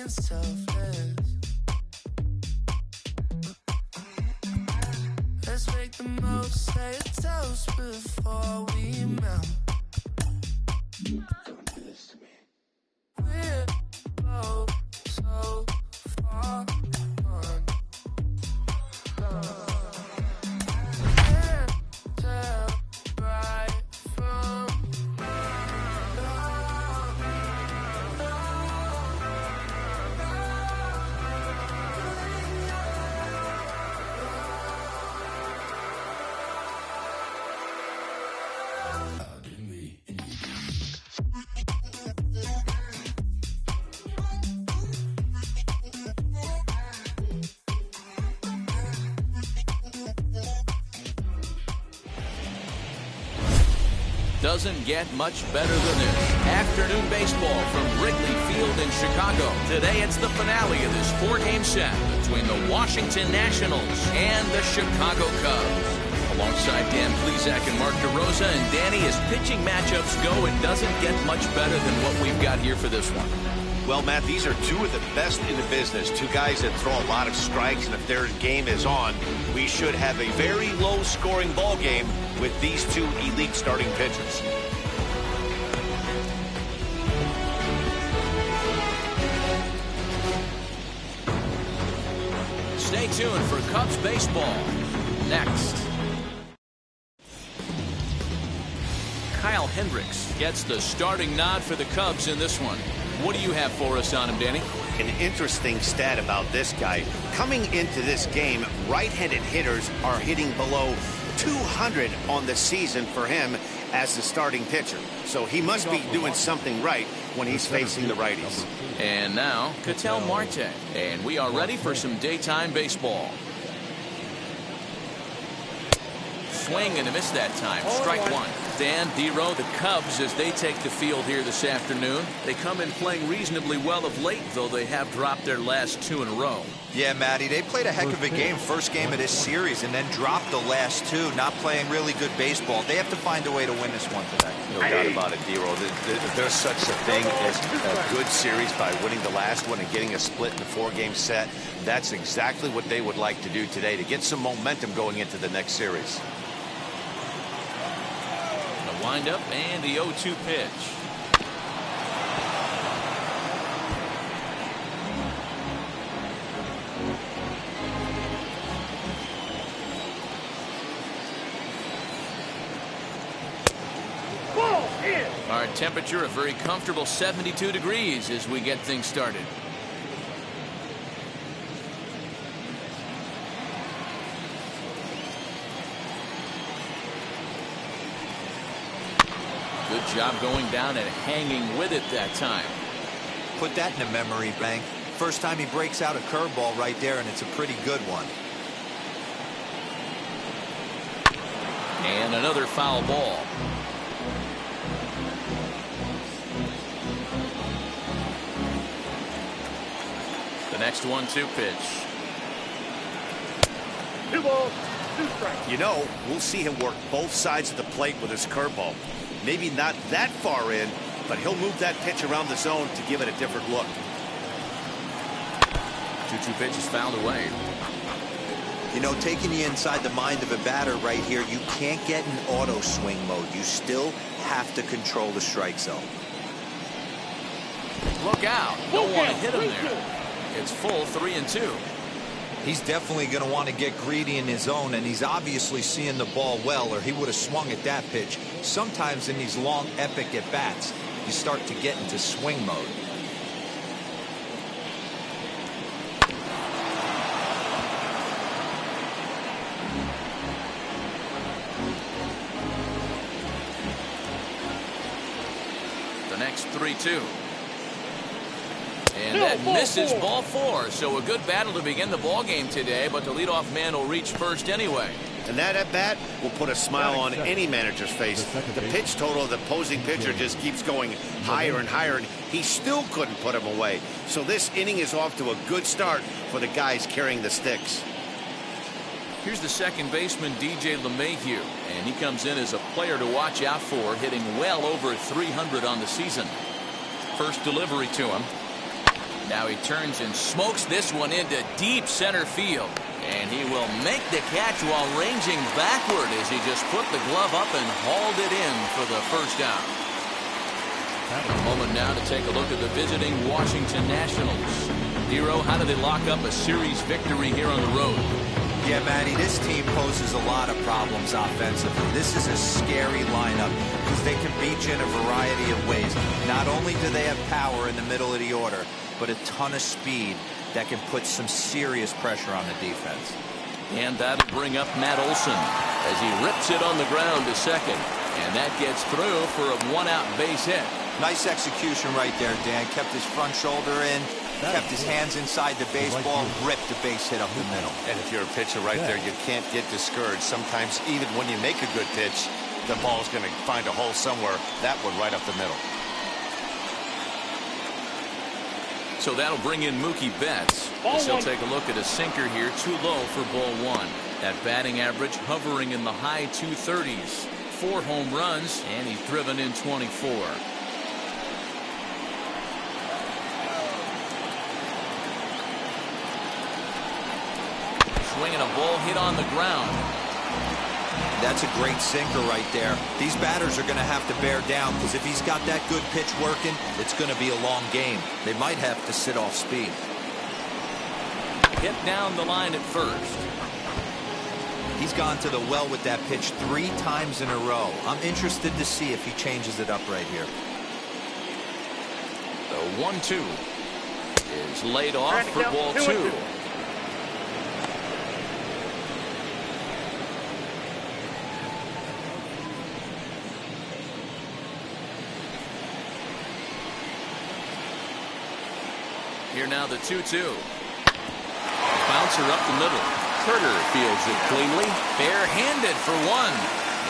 selfless. Let's make the most, say a toast before we melt. We're both so far gone. Can't tell right from Doesn't get much better than this. Afternoon baseball from Wrigley Field in Chicago. Today it's the finale of this 4-game set between the Washington Nationals and the Chicago Cubs. Alongside Dan Plesac and Mark DeRosa, and Danny, as pitching matchups go, it doesn't get much better than what we've got here for this one. Well, Matt, these are two of the best in the business. Two guys that throw a lot of strikes, and if their game is on, we should have a very low-scoring ball game with these two elite starting pitchers. Stay tuned for Cubs baseball next. Kyle Hendricks gets the starting nod for the Cubs in this one. What do you have for us on him, Danny? An interesting stat about this guy. Coming into this game, right-handed hitters are hitting below 200 on the season for him as the starting pitcher. So he must be doing something right when he's facing the righties. And now, Ketel Marte. And we are ready for some daytime baseball. Swing and a miss that time. Strike one. Dan, Dero, the Cubs, as they take the field here this afternoon. They come in playing reasonably well of late, though they have dropped their last two in a row. Yeah, Matty, they played a heck of a game first game of this series and then dropped the last two, not playing really good baseball. They have to find a way to win this one today. No doubt about it, Dero. There's such a thing as a good series by winning the last one and getting a split in the 4-game set. That's exactly what they would like to do today to get some momentum going into the next series. Wind-up and the 0-2 pitch. Our temperature a very comfortable 72 degrees as we get things started. Good job going down and hanging with it that time. Put that in a memory bank. First time he breaks out a curveball right there, and it's a pretty good one. And another foul ball. The next 1-2 pitch. 2 balls, 2 strikes. You know, we'll see him work both sides of the plate with his curveball. Maybe not that far in, but he'll move that pitch around the zone to give it a different look. 2-2 pitch is fouled away. You know, taking you inside the mind of a batter right here, you can't get in auto swing mode. You still have to control the strike zone. Look out. Don't want to hit him there. It's full 3-2. He's definitely going to want to get greedy in his zone, and he's obviously seeing the ball well, or he would have swung at that pitch. Sometimes in these long, epic at-bats, you start to get into swing mode. The next 3-2. And that misses ball 4. So a good battle to begin the ball game today, but the leadoff man will reach first anyway. And that at bat will put a smile on any manager's face. The pitch total of the opposing pitcher just keeps going higher and higher, and he still couldn't put him away. So this inning is off to a good start for the guys carrying the sticks. Here's the second baseman, DJ LeMahieu, and he comes in as a player to watch out for, hitting well over 300 on the season. First delivery to him. Now he turns and smokes this one into deep center field. And he will make the catch while ranging backward as he just put the glove up and hauled it in for the first down. A moment now to take a look at the visiting Washington Nationals. Hero, how do they lock up a series victory here on the road? Yeah, Matty, this team poses a lot of problems offensively. This is a scary lineup because they can beat you in a variety of ways. Not only do they have power in the middle of the order, but a ton of speed that can put some serious pressure on the defense. And that'll bring up Matt Olson as he rips it on the ground to second. And that gets through for a one-out base hit. Nice execution right there, Dan. Kept his front shoulder in, kept his hands inside the baseball, ripped the base hit up the middle. And if you're a pitcher right there, you can't get discouraged. Sometimes even when you make a good pitch, the ball's going to find a hole somewhere. That one right up the middle. So that'll bring in Mookie Betts. He'll take a look at a sinker here, too low for ball one. That batting average hovering in the high 230s. 4 home runs, and he's driven in 24. Swinging a ball hit on the ground. That's a great sinker right there. These batters are going to have to bear down because if he's got that good pitch working, it's going to be a long game. They might have to sit off speed. Hit down the line at first. He's gone to the well with that pitch 3 times in a row. I'm interested to see if he changes it up right here. The 1-2 is laid off for ball 2. Here now the 2-2. Bouncer up the middle. Carter fields it cleanly. Barehanded for one.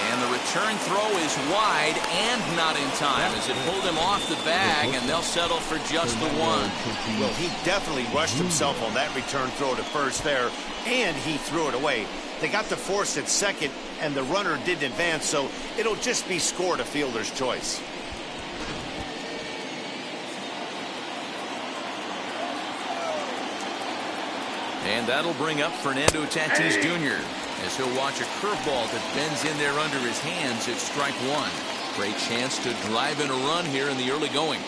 And the return throw is wide and not in time as it pulled him off the bag, and they'll settle for just the one. Well, he definitely rushed himself on that return throw to first there, and he threw it away. They got the force at second, and the runner didn't advance, so it'll just be scored a fielder's choice. And that'll bring up Fernando Tatis Jr. as he'll watch a curveball that bends in there under his hands at strike 1. Great chance to drive in a run here in the early going.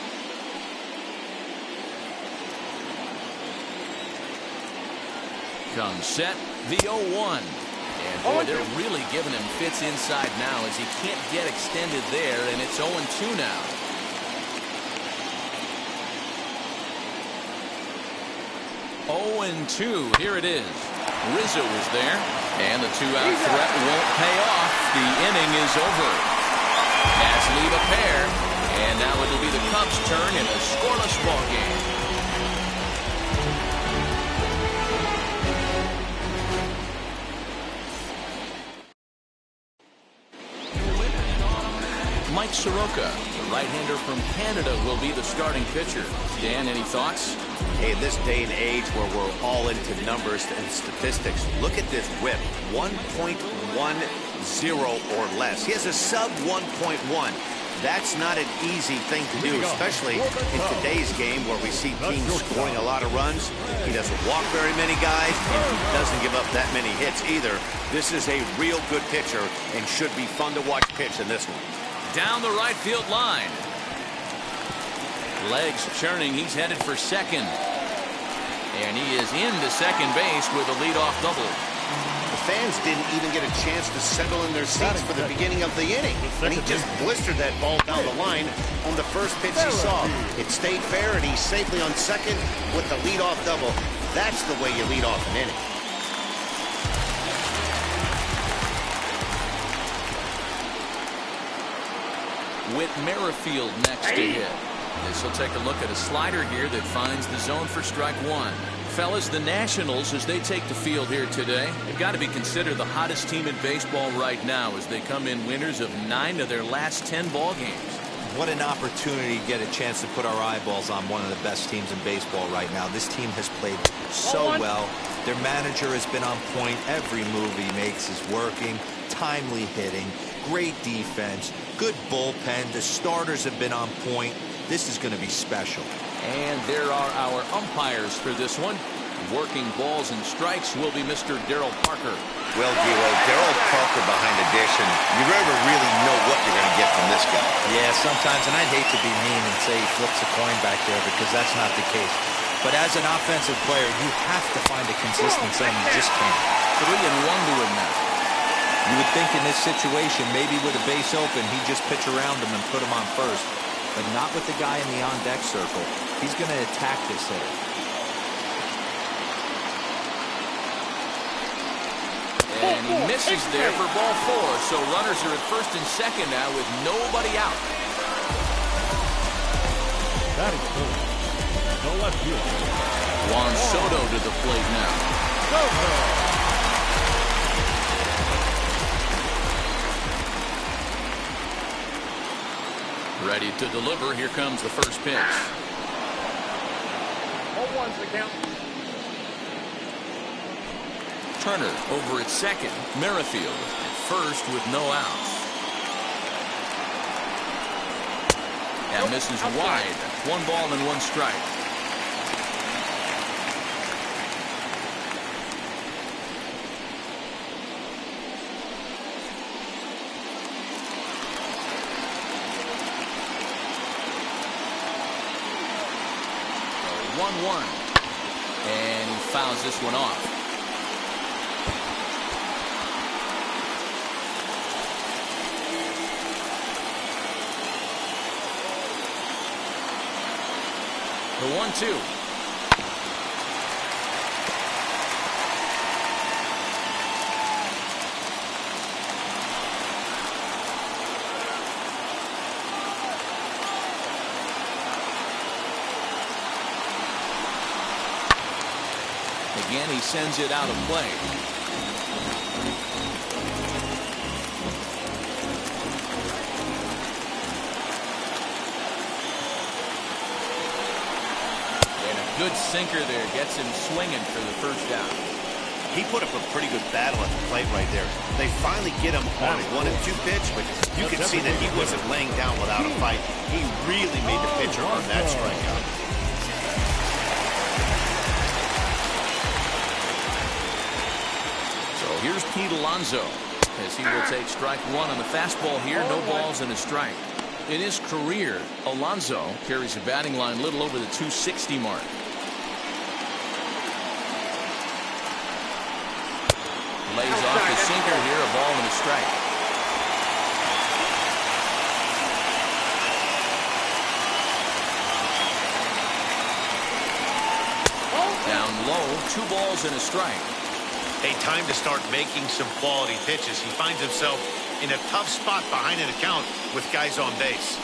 Comes set, the 0-1. And boy, they're really giving him fits inside now as he can't get extended there, and it's 0-2 now. 0-2. Here it is. Rizzo is there, and the 2-out threat won't pay off. The inning is over. Cats leave a pair, and now it'll be the Cubs' turn in a scoreless ball game. Mike Soroka, the right-hander from Canada, will be the starting pitcher. Dan, any thoughts? Hey, in this day and age where we're all into numbers and statistics, look at this whip, 1.10 or less. He has a sub 1.1. That's not an easy thing to do, especially in today's game where we see teams scoring a lot of runs. He doesn't walk very many guys, and he doesn't give up that many hits either. This is a real good pitcher and should be fun to watch pitch in this one. Down the right field line. Legs churning. He's headed for second. And he is into second base with a leadoff double. The fans didn't even get a chance to settle in their seats for the beginning of the inning. And he just blistered that ball down the line on the first pitch he saw. It stayed fair, and he's safely on second with the leadoff double. That's the way you lead off an inning. Whit Merrifield next to hit. This will take a look at a slider here that finds the zone for strike 1. Fellas, the Nationals, as they take the field here today, they've got to be considered the hottest team in baseball right now as they come in winners of 9 of their last 10 ball games. What an opportunity to get a chance to put our eyeballs on one of the best teams in baseball right now. This team has played so well. Their manager has been on point. Every move he makes is working. Timely hitting. Great defense. Good bullpen. The starters have been on point. This is going to be special. And there are our umpires for this one. Working balls and strikes will be Mr. Daryl Parker. Well, Gilo, Daryl Parker behind a dish, and you never really know what you're going to get from this guy. Yeah, sometimes, and I'd hate to be mean and say he flips a coin back there because that's not the case. But as an offensive player, you have to find a consistency, and you just can't. 3-1 to him now. You would think in this situation, maybe with a base open, he'd just pitch around him and put him on first. But not with the guy in the on-deck circle. He's going to attack this hitter. And he misses there for ball 4. So runners are at first and second now with nobody out. That is good. No left field. Juan Soto to the plate now. Ready to deliver. Here comes the first pitch. 0-1's the count. Turner over at second. Merrifield at first with no outs. That misses wide. 1 ball and 1 strike. So 1-1. And he fouls this one off. The 1-2. Again, he sends it out of play. Good sinker there, gets him swinging for the first out. He put up a pretty good battle at the plate right there. They finally get him on a 1-2 pitch, but you can see that he wasn't laying down without a fight. He really made the pitcher earn that strikeout. So here's Pete Alonso as he will take strike 1 on the fastball here. No balls and a strike. In his career, Alonso carries a batting line a little over the 260 mark. Lays off the sinker here, a ball and a strike. Down low, 2 balls and a strike. Hey, time to start making some quality pitches. He finds himself in a tough spot behind an account with guys on base.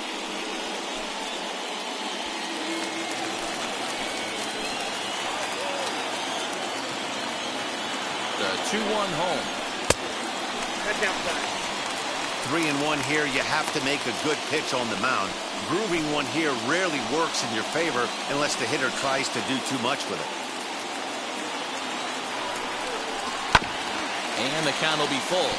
The 2-1 home. 3-1 here. You have to make a good pitch on the mound. Grooving one here rarely works in your favor unless the hitter tries to do too much with it. And the count will be full.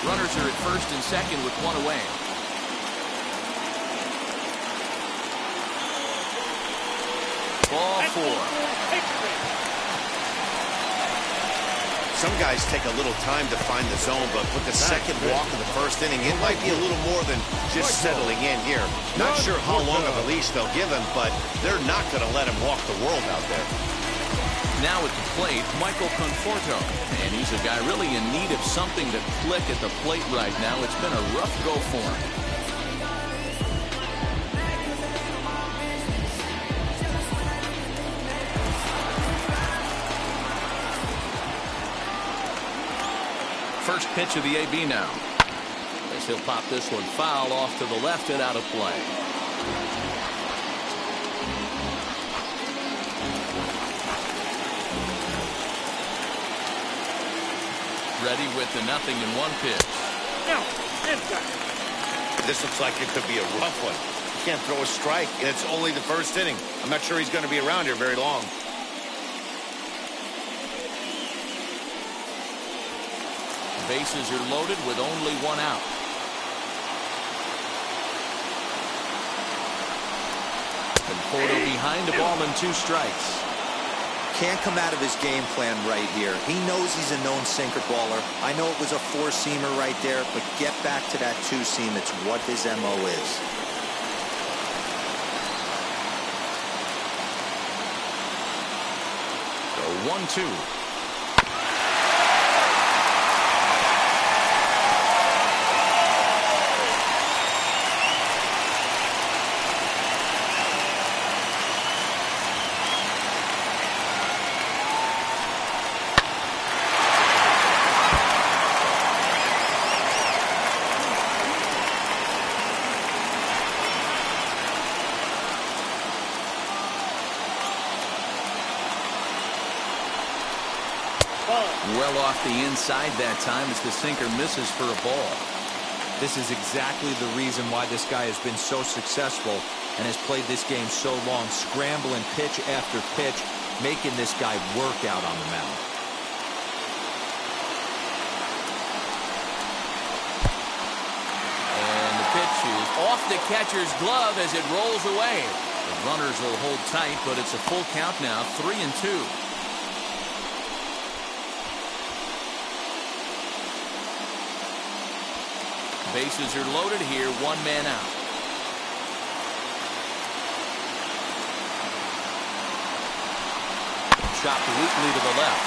Runners are at first and second with 1 away. Ball 4. Some guys take a little time to find the zone, but with the second walk of the first inning, it might be a little more than just settling in here. Not sure how long of a leash they'll give him, but they're not going to let him walk the world out there. Now at the plate, Michael Conforto. And he's a guy really in need of something to click at the plate right now. It's been a rough go for him. First pitch of the AB now. As he'll pop this one foul off to the left and out of play. Ready with the 0-1 pitch. This looks like it could be a rough one. He can't throw a strike, and it's only the first inning. I'm not sure he's going to be around here very long. Bases are loaded with only 1 out. Conforto behind the ball and 2 strikes. Can't come out of his game plan right here. He knows he's a known sinker baller. I know it was a 4-seamer right there, but get back to that 2-seam. It's what his MO is. So 1-2. Well off the inside that time as the sinker misses for a ball. This is exactly the reason why this guy has been so successful and has played this game so long, scrambling pitch after pitch, making this guy work out on the mound. And the pitch is off the catcher's glove as it rolls away. The runners will hold tight, but it's a full count now, 3-2. Bases are loaded here, 1 man out. Chopped weakly to the left.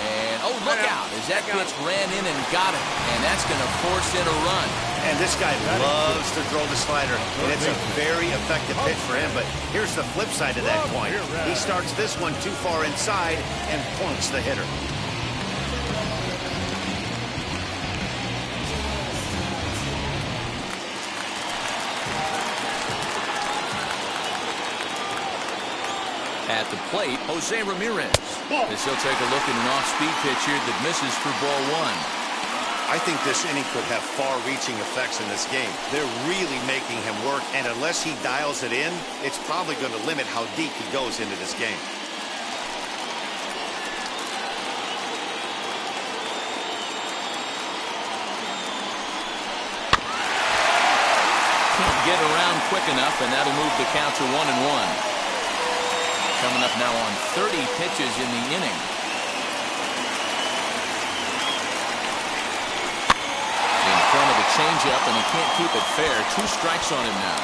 And, oh, look out, as that pitch ran in and got him. And that's going to force in a run. And this guy loves to throw the slider, and it's a very effective pitch for him. But here's the flip side of that coin. He starts this one too far inside and points the hitter. At the plate, Jose Ramirez. As he'll take a look at an off-speed pitch here that misses for ball 1. I think this inning could have far-reaching effects in this game. They're really making him work, and unless he dials it in, it's probably going to limit how deep he goes into this game. Can't get around quick enough, and that'll move the count to 1-1. Coming up now on 30 pitches in the inning. Front of the changeup, and he can't keep it fair. 2 strikes on him now.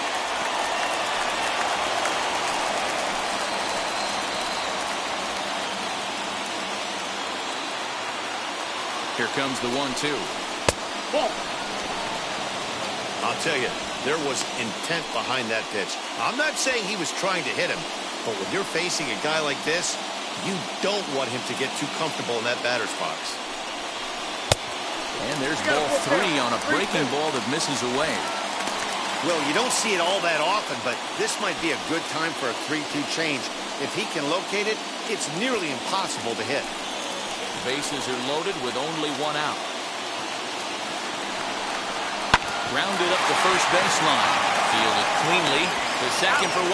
Here comes the 1-2. I'll tell you, there was intent behind that pitch. I'm not saying he was trying to hit him, but when you're facing a guy like this, you don't want him to get too comfortable in that batter's box. And there's ball 3 on a breaking ball that misses away. Well, you don't see it all that often, but this might be a good time for a 3-2 change. If he can locate it, it's nearly impossible to hit. Bases are loaded with only 1 out. Grounded up the first baseline. Fielded cleanly. The second for 1.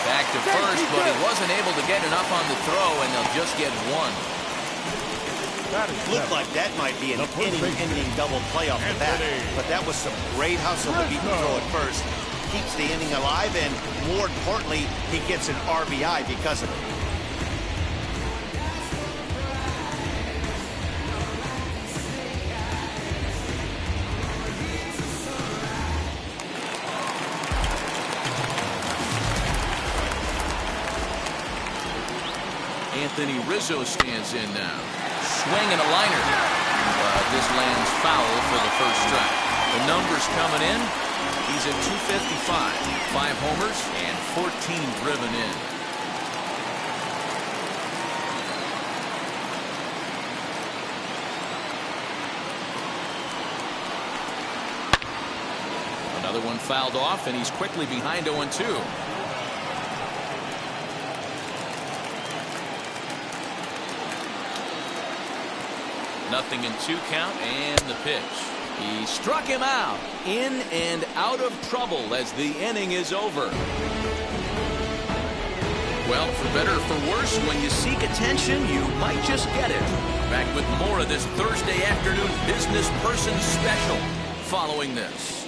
Back to first, but he wasn't able to get enough on the throw, and they'll just get 1. Looked like that might be an inning-ending double play off the bat, but that was some great hustle to beat the throw at first. Keeps the inning alive, and more importantly, he gets an RBI because of it. Anthony Rizzo stands in now. Swing and a liner. This lands foul for the first strike. The numbers coming in. He's at 255. 5 homers and 14 driven in. Another one fouled off, and he's quickly behind 0-2. Nothing in 2 count, and the pitch. He struck him out. In and out of trouble as the inning is over. Well, for better or for worse, when you seek attention, you might just get it. Back with more of this Thursday afternoon Business Person Special following this.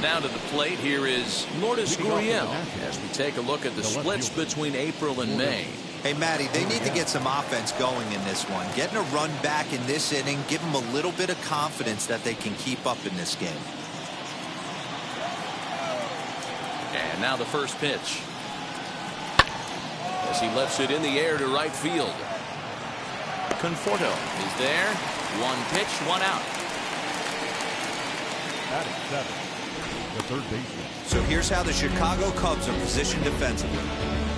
Now to the plate, here is Lourdes Gurriel as we take a look at the splits between April and May. Hey, Matty, they need to get some offense going in this one. Getting a run back in this inning, give them a little bit of confidence that they can keep up in this game. And now the first pitch. As he lefts it in the air to right field. Conforto is there. One pitch, one out. Batting seven, the third baseman. So here's how the Chicago Cubs are positioned defensively.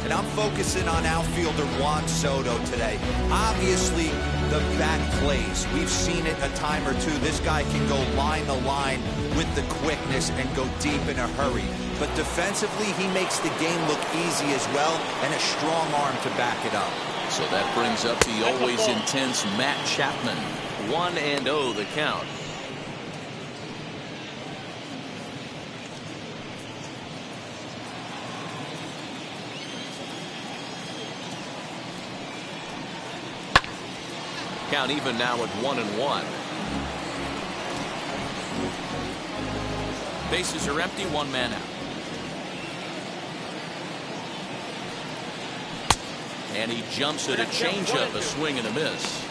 And I'm focusing on outfielder Juan Soto today. Obviously, the bat plays. We've seen it a time or two. This guy can go line to line with the quickness and go deep in a hurry. But defensively, he makes the game look easy as well, and a strong arm to back it up. So that brings up the always intense Matt Chapman. 1-0 the count. Count even now at 1-1. Bases are empty, one man out. And he jumps at a changeup, a swing and a miss.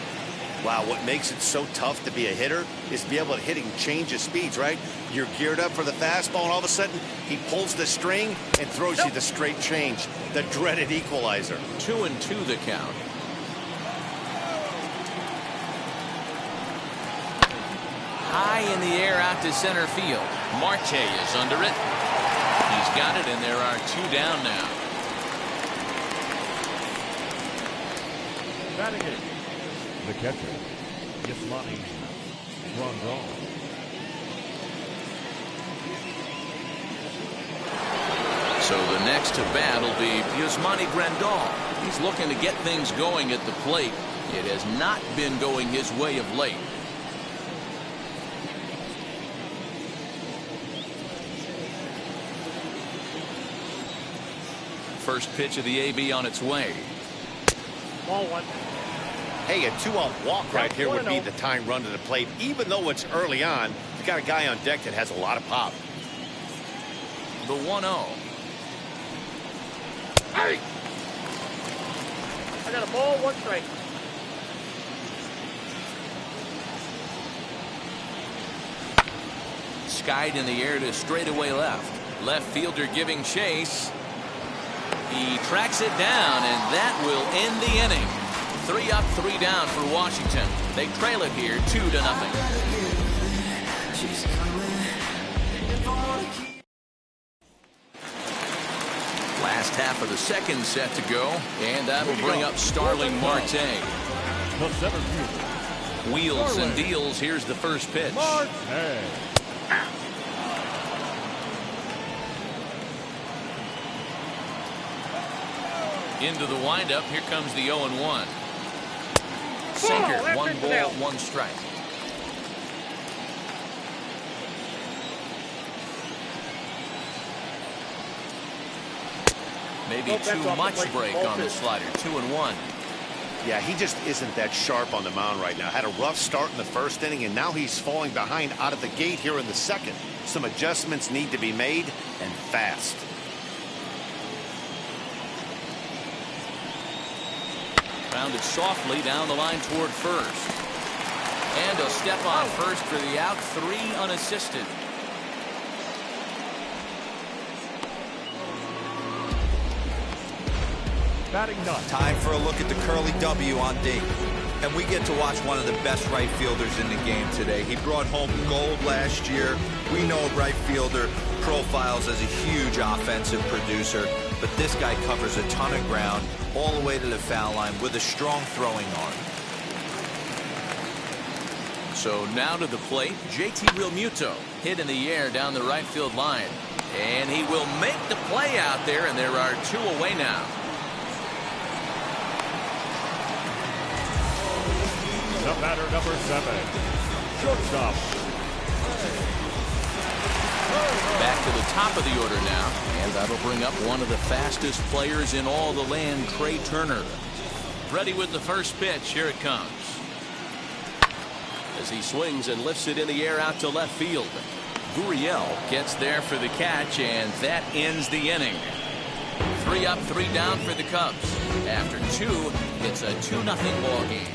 Wow, what makes it so tough to be a hitter is to be able to hitting change of speeds, right? You're geared up for the fastball, and all of a sudden, he pulls the string and throws you the straight change, the dreaded equalizer. 2-2 the count. High in the air out to center field. Marte is under it. He's got it, and there are two down now. Batting it, the catcher, Yasmani Grandal. So the next to bat will be Yasmani Grandal. He's looking to get things going at the plate. It has not been going his way of late. First pitch of the AB on its way. Ball one. Hey, a 2-out walk right here would be the tying run to the plate. Even though it's early on, you got a guy on deck that has a lot of pop. The 1-0. Hey! I got a ball, one strike. Skied in the air to straightaway left. Left fielder giving chase. He tracks it down, and that will end the inning. 3 up, 3 down for Washington. They trail it here 2-0. Last half of the second set to go, and that will bring up Starling Marte. The center fielder. Wheels and deals. Here's the first pitch. Marte. Into the windup. Here comes the 0-1. Sinker. 1 ball, 1 strike. Maybe too much break on the slider. 2-1. Yeah, he just isn't that sharp on the mound right now. Had a rough start in the first inning, and now he's falling behind out of the gate here in the second. Some adjustments need to be made, and fast. Found it softly down the line toward first. And a step on first for the out. 3 unassisted. Batting ninth. Time for a look at the Curly W on D. And we get to watch one of the best right fielders in the game today. He brought home gold last year. We know right fielder profiles as a huge offensive producer, but this guy covers a ton of ground all the way to the foul line with a strong throwing arm. So now to the plate, JT Realmuto hit in the air down the right field line. And he will make the play out there, and there are 2 away now. The batter, number 7, shortstop, Back to the top of the order now, and that'll bring up one of the fastest players in all the land, Trey Turner. Ready with the first pitch. Here it comes. As he swings and lifts it in the air out to left field. Gurriel gets there for the catch, and that ends the inning. 3 up, 3 down for the Cubs. After 2, it's a 2-0 ball game.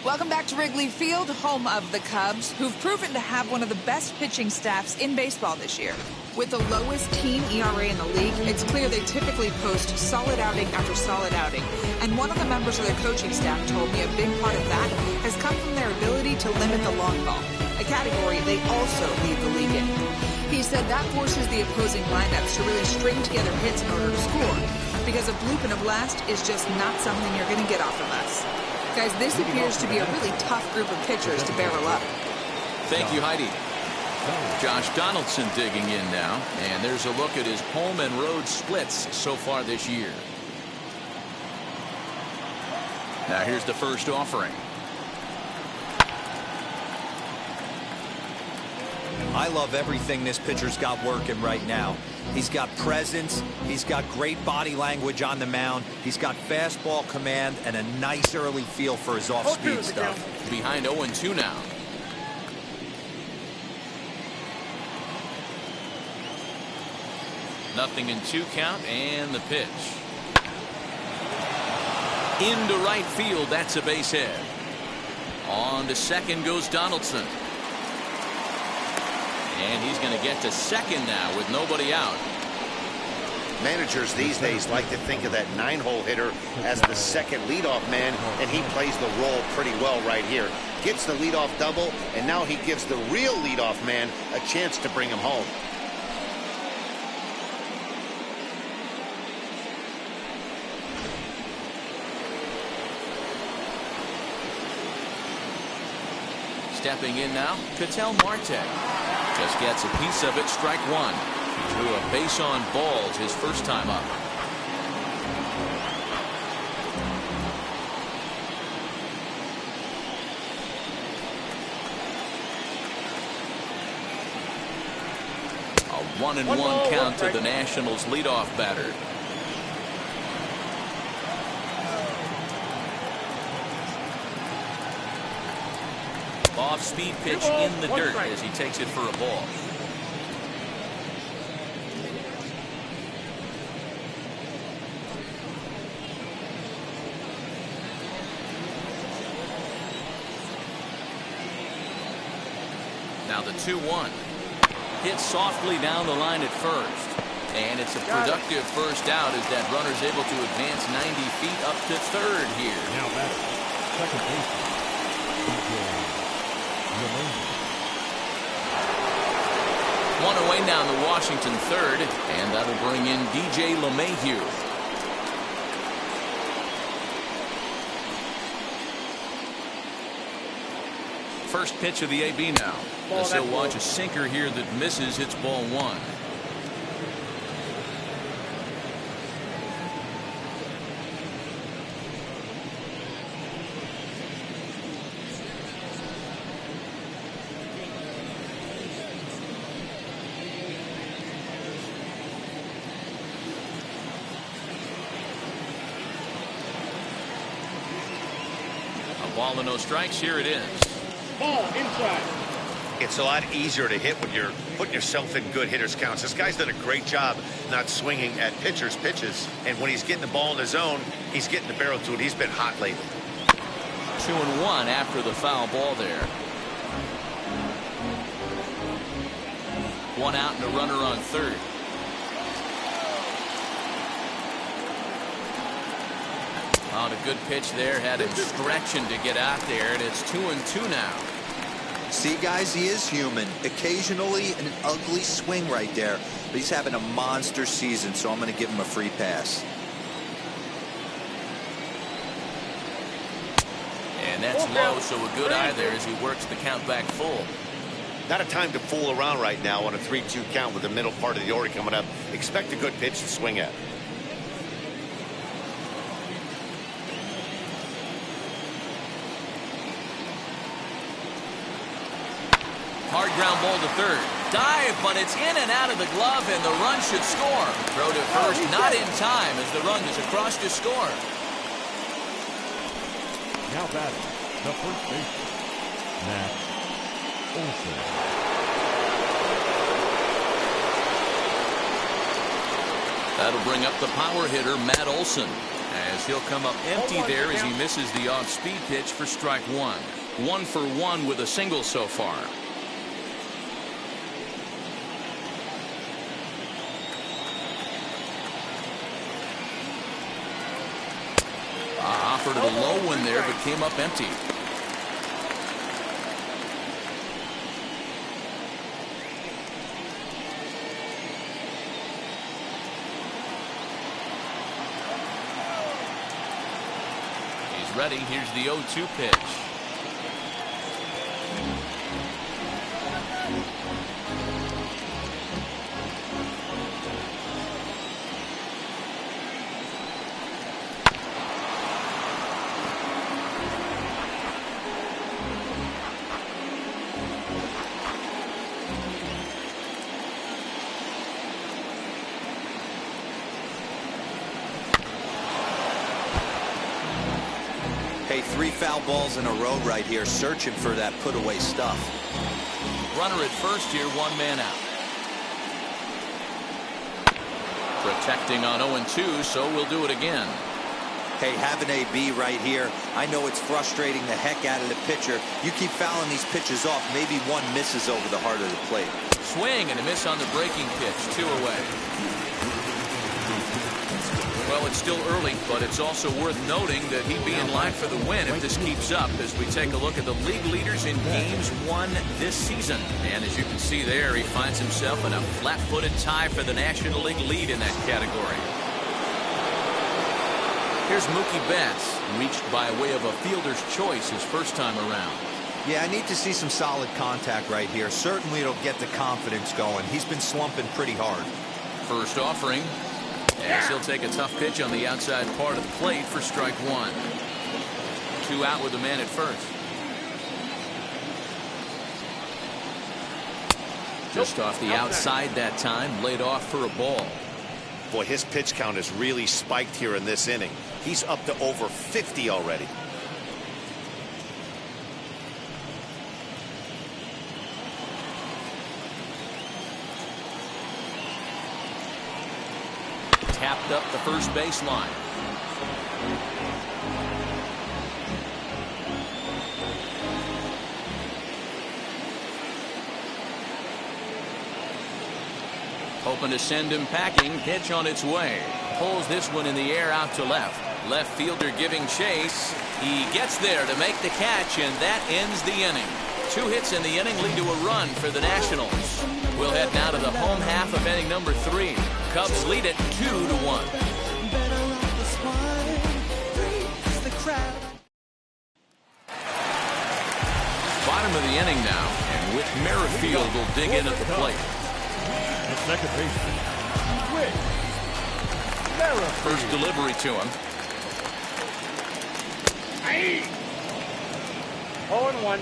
Welcome back to Wrigley Field, home of the Cubs, who've proven to have one of the best pitching staffs in baseball this year. With the lowest team ERA in the league, it's clear they typically post solid outing after solid outing. And one of the members of their coaching staff told me a big part of that has come from their ability to limit the long ball, a category they also lead the league in. He said that forces the opposing lineups to really string together hits in order to score, because a bloop and a blast is just not something you're going to get off of us. Guys, this appears to be a really tough group of pitchers to barrel up. Thank you, Heidi. Josh Donaldson digging in now, and there's a look at his home and road splits so far this year. Now here's the first offering. I love everything this pitcher's got working right now. He's got presence. He's got great body language on the mound. He's got fastball command and a nice early feel for his off-speed stuff. Behind 0-2 now. Nothing in 2 count, and the pitch. Into right field, that's a base hit. On to second goes Donaldson. And he's going to get to second now with nobody out. Managers these days like to think of that 9-hole hitter as the second leadoff man, and he plays the role pretty well right here. Gets the leadoff double, and now he gives the real leadoff man a chance to bring him home. Stepping in now, Ketel Marte. Just gets a piece of it, strike 1. He threw a base on balls his first time up. A 1-1 count to the Nationals leadoff batter. Off-speed pitch in the dirt as he takes it for a ball. Now the 2-1. Hit softly down the line at first. And it's a productive first out as that runner's able to advance 90 feet up to third here. Now back, second baseman. One away now in the Washington third, and that'll bring in DJ LeMahieu. First pitch of the AB now. As he'll watch a sinker here that misses, hits ball 1. Ball and no strikes. Here it is. Ball inside. It's a lot easier to hit when you're putting yourself in good hitters counts. This guy's done a great job not swinging at pitchers' pitches. And when he's getting the ball in the zone, he's getting the barrel to it. He's been hot lately. 2-1 after the foul ball there. 1 out and a runner on third. On a good pitch there, had him stretching to get out there, and it's 2-2 now. See, guys, he is human. Occasionally an ugly swing right there, but he's having a monster season, so I'm going to give him a free pass. And that's low, so a good eye there as he works the count back full. Not a time to fool around right now on a 3-2 count with the middle part of the order coming up. Expect a good pitch to swing at. third. Dive, but it's in and out of the glove, and the run should score. Throw to first, not in time as the run is across to score. Now batting, the first baseman, Matt Olson. That'll bring up the power hitter, Matt Olson, as he'll come up empty there as he misses the off-speed pitch for strike one. 1 for 1 with a single so far. Offered a low one there, but came up empty. He's ready. Here's the 0-2 pitch. Hey, 3 foul balls in a row right here, searching for that put-away stuff. Runner at first here, 1 man out. Protecting on 0-2, so we'll do it again. Hey, have an AB right here. I know it's frustrating the heck out of the pitcher. You keep fouling these pitches off, maybe one misses over the heart of the plate. Swing and a miss on the breaking pitch, 2 away. Well, it's still early, but it's also worth noting that he'd be in line for the win if this keeps up as we take a look at the league leaders in games won this season. And as you can see there, he finds himself in a flat-footed tie for the National League lead in that category. Here's Mookie Betts, reached by way of a fielder's choice his first time around. Yeah, I need to see some solid contact right here. Certainly it'll get the confidence going. He's been slumping pretty hard. First offering, as he'll take a tough pitch on the outside part of the plate for strike 1. 2 out with a man at first. Just off the outside that time, laid off for a ball. Boy, his pitch count has really spiked here in this inning. He's up to over 50 already. Tapped up the first baseline. Hoping to send him packing. Pitch on its way. Pulls this one in the air out to left. Left fielder giving chase. He gets there to make the catch, and that ends the inning. 2 hits in the inning lead to a run for the Nationals. We'll head now to the home half of inning number 3. Cubs lead it 2-1. Bottom of the inning now, and Whit Merrifield will dig in at the plate. The second baseman, Whit Merrifield. First delivery to him. 0-1.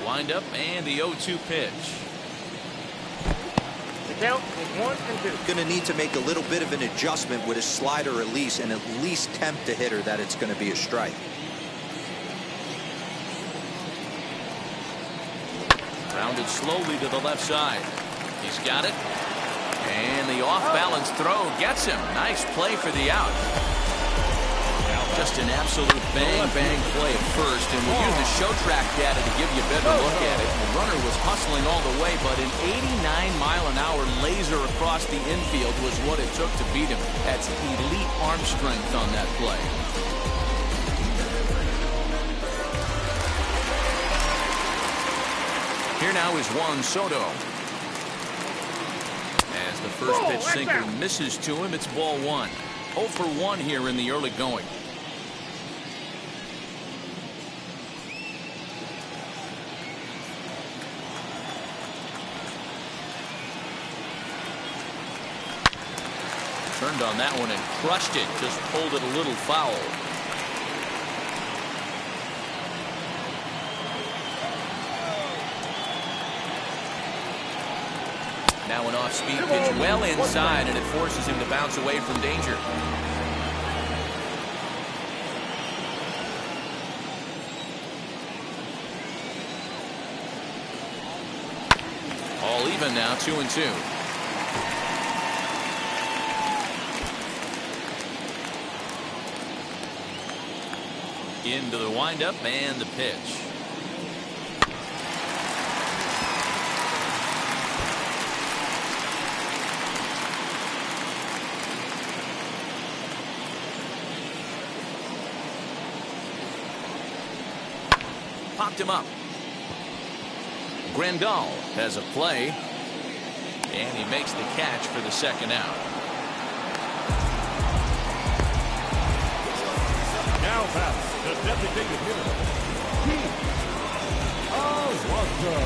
Windup and the 0-2 pitch. The count is 1-2. Going to need to make a little bit of an adjustment with his slider release and at least tempt the hitter that it's going to be a strike. Rounded slowly to the left side. He's got it. And the off-balance throw gets him. Nice play for the out. Just an absolute bang-bang play at first, and we'll use the show track data to give you a better look at it. The runner was hustling all the way, but an 89-mile-an-hour laser across the infield was what it took to beat him. That's elite arm strength on that play. Here now is Juan Soto. As the first pitch sinker misses to him, it's ball 1. 0 for 1 here in the early going. Turned on that one and crushed it. Just pulled it a little foul. Now an off-speed pitch well inside, and it forces him to bounce away from danger. All even now, 2-2. Into the windup and the pitch. Popped him up. Grandal has a play, and he makes the catch for the second out. Now back, the designated hitter, Pete Alonso.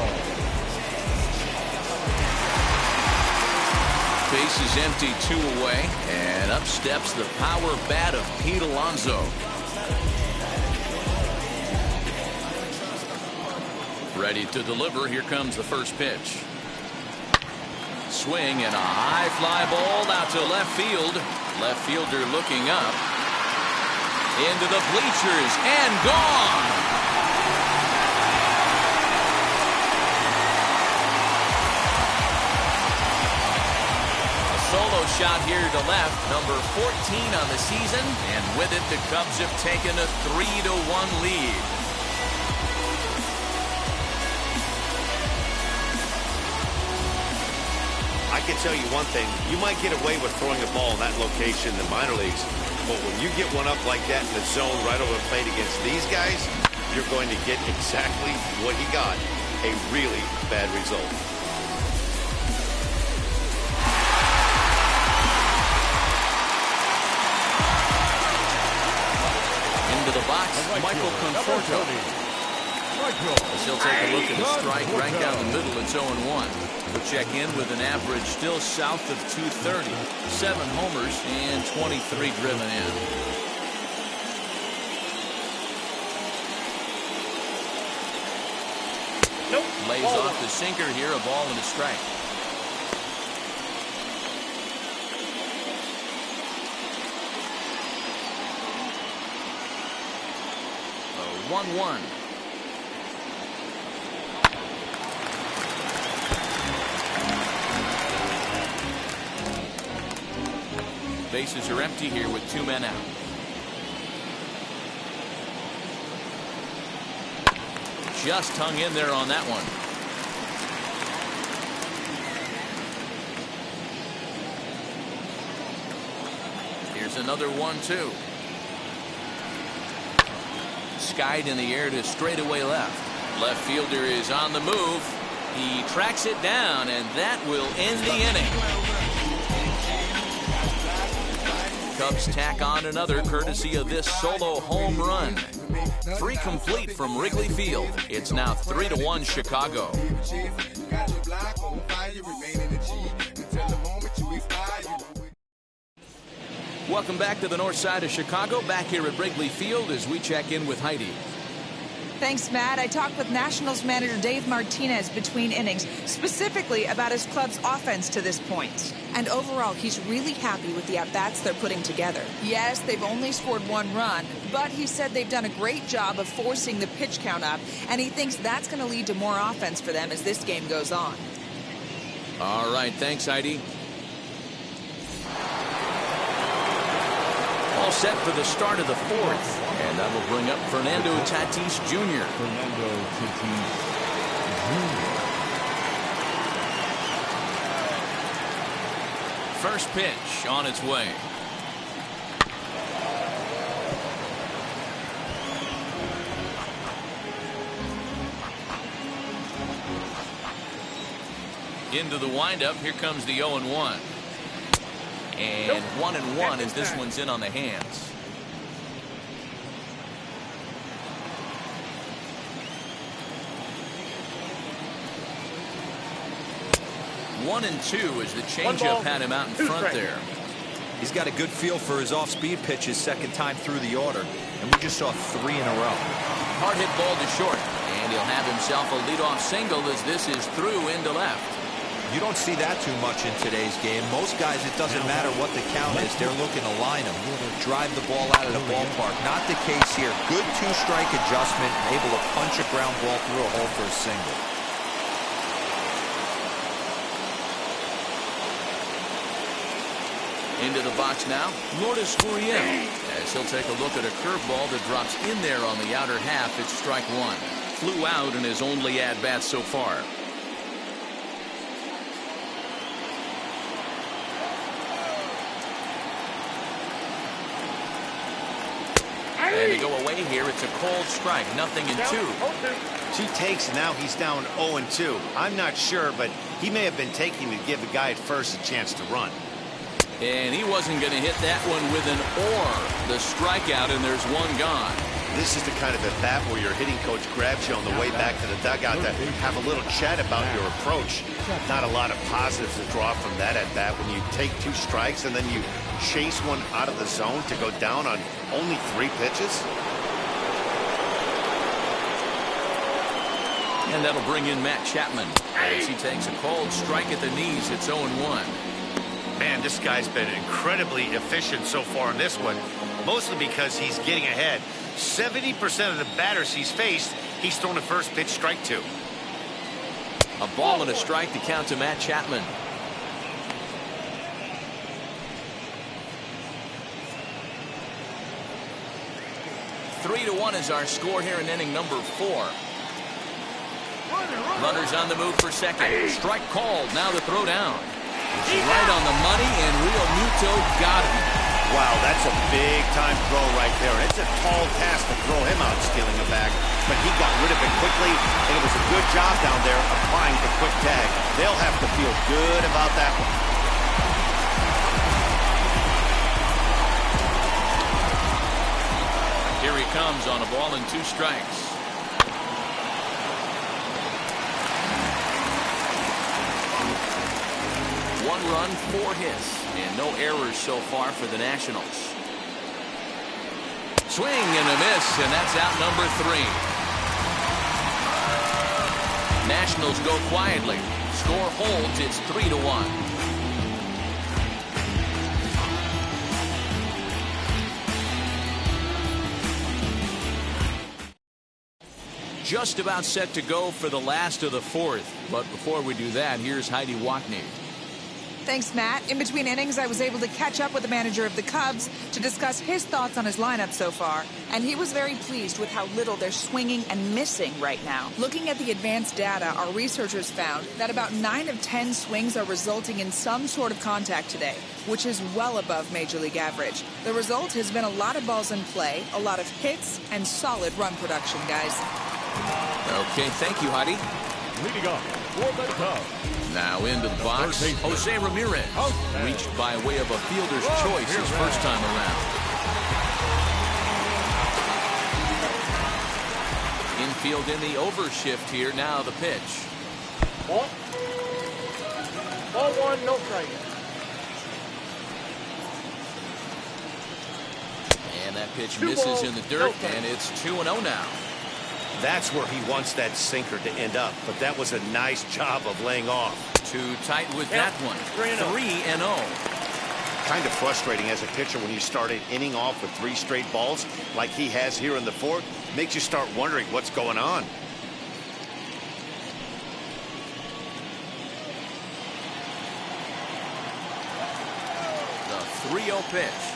Base is empty, 2 away, and up steps the power bat of Pete Alonso. Ready to deliver. Here comes the first pitch. Swing and a high fly ball out to left field. Left fielder looking up. Into the bleachers and gone. A solo shot here to left. Number 14 on the season. And with it, the Cubs have taken a 3-1 lead. I can tell you one thing. You might get away with throwing a ball in that location in the minor leagues, but when you get one up like that in the zone right over the plate against these guys, you're going to get exactly what he got, a really bad result. Into the box, Michael Conforto. As he'll take a look at the strike right down the middle. It's 0-1. We'll check in with an average still south of 230. 7 homers and 23 driven in. Nope. Lays off the sinker here, a ball and a strike. A 1-1. Bases are empty here with 2 men out. Just hung in there on that one. Here's another 1-2. Skied in the air to straightaway left. Left fielder is on the move. He tracks it down, and that will end the inning. Cubs tack on another courtesy of this solo home run. 3 complete from Wrigley Field. It's now 3-1 Chicago. Welcome back to the north side of Chicago. Back here at Wrigley Field as we check in with Heidi. Thanks, Matt. I talked with Nationals manager Dave Martinez between innings, specifically about his club's offense to this point. And overall, he's really happy with the at-bats they're putting together. Yes, they've only scored 1 run, but he said they've done a great job of forcing the pitch count up, and he thinks that's going to lead to more offense for them as this game goes on. All right, thanks, Heidi. All set for the start of the 4th. And that will bring up Fernando Tatis Jr. Fernando Tatis Jr. First pitch on its way. Into the windup. Here comes the 0-1. And 1-1 as this one's in on the hands. One and 2 as the changeup had him out in front there. He's got a good feel for his off-speed pitches second time through the order, and we just saw 3 in a row. Hard hit ball to short, and he'll have himself a leadoff single as this is through into left. You don't see that too much in today's game. Most guys, it doesn't matter what the count is. They're looking to line him, drive the ball out of the ballpark. Not the case here. Good 2-strike adjustment, able to punch a ground ball through a hole for a single. Into the box now, Lourdes Gurriel, as he'll take a look at a curveball that drops in there on the outer half. It's strike 1. Flew out in his only at-bat so far. And to go away here, it's a cold strike, 0-2. 2 takes, now he's down 0-2. I'm not sure, but he may have been taking to give the guy at first a chance to run. And he wasn't going to hit that one with an or. The strikeout, and there's one gone. This is the kind of at bat where your hitting coach grabs you on the way back to the dugout to have a little chat about your approach. Not a lot of positives to draw from that at bat when you take 2 strikes and then you chase one out of the zone to go down on only 3 pitches. And that'll bring in Matt Chapman as he takes a cold strike at the knees. It's 0-1. Man, this guy's been incredibly efficient so far in this one, mostly because he's getting ahead. 70% of the batters he's faced, he's thrown a first pitch strike to. A ball and a strike to count to Matt Chapman. Three to 1 is our score here in inning number 4. Runners on the move for second. Strike called. Now the throw down. It's right on the money, and Real Muto got him. Wow, that's a big-time throw right there. It's a tall task to throw him out stealing a bag, but he got rid of it quickly, and it was a good job down there applying the quick tag. They'll have to feel good about that one. Here he comes on a ball and 2 strikes. One run, 4 hits, and no errors so far for the Nationals. Swing and a miss, and that's out number 3. Nationals go quietly. Score holds. It's 3-1. Just about set to go for the last of the 4th. But before we do that, here's Heidi Watney. Thanks, Matt. In between innings, I was able to catch up with the manager of the Cubs to discuss his thoughts on his lineup so far, and he was very pleased with how little they're swinging and missing right now. Looking at the advanced data, our researchers found that about 9 of 10 swings are resulting in some sort of contact today, which is well above Major League average. The result has been a lot of balls in play, a lot of hits, and solid run production, guys. Okay, thank you, Heidi. Leading off for the Cubs. Now into the box, Jose Ramirez, reached by way of a fielder's choice his first time around. Infield in the overshift here. Now the pitch. Ball 1, no strike. And that pitch misses in the dirt, and it's 2-0 now. That's where he wants that sinker to end up, but that was a nice job of laying off. Too tight with that one. 3-0. Kind of frustrating as a pitcher when you start an inning off with 3 straight balls like he has here in the 4th. Makes you start wondering what's going on. The 3-0 pitch.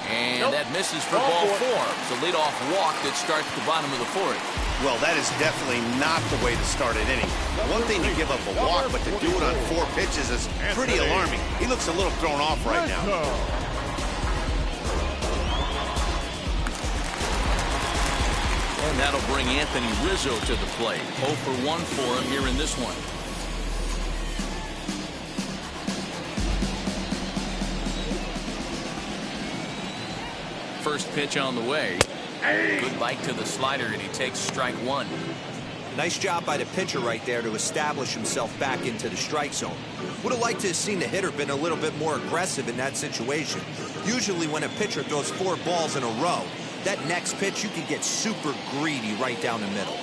And that misses for ball 4. It's a leadoff walk that starts the bottom of the 4th. Well, that is definitely not the way to start an inning. One thing to give up a walk, but to do it on 4 pitches is pretty alarming. He looks a little thrown off right now. And that'll bring Anthony Rizzo to the plate. 0 for 1 for him here in this one. First pitch on the way. Good bite to the slider, and he takes strike 1. Nice job by the pitcher right there to establish himself back into the strike zone. Would have liked to have seen the hitter been a little bit more aggressive in that situation. Usually when a pitcher throws 4 balls in a row, that next pitch you can get super greedy right down the middle.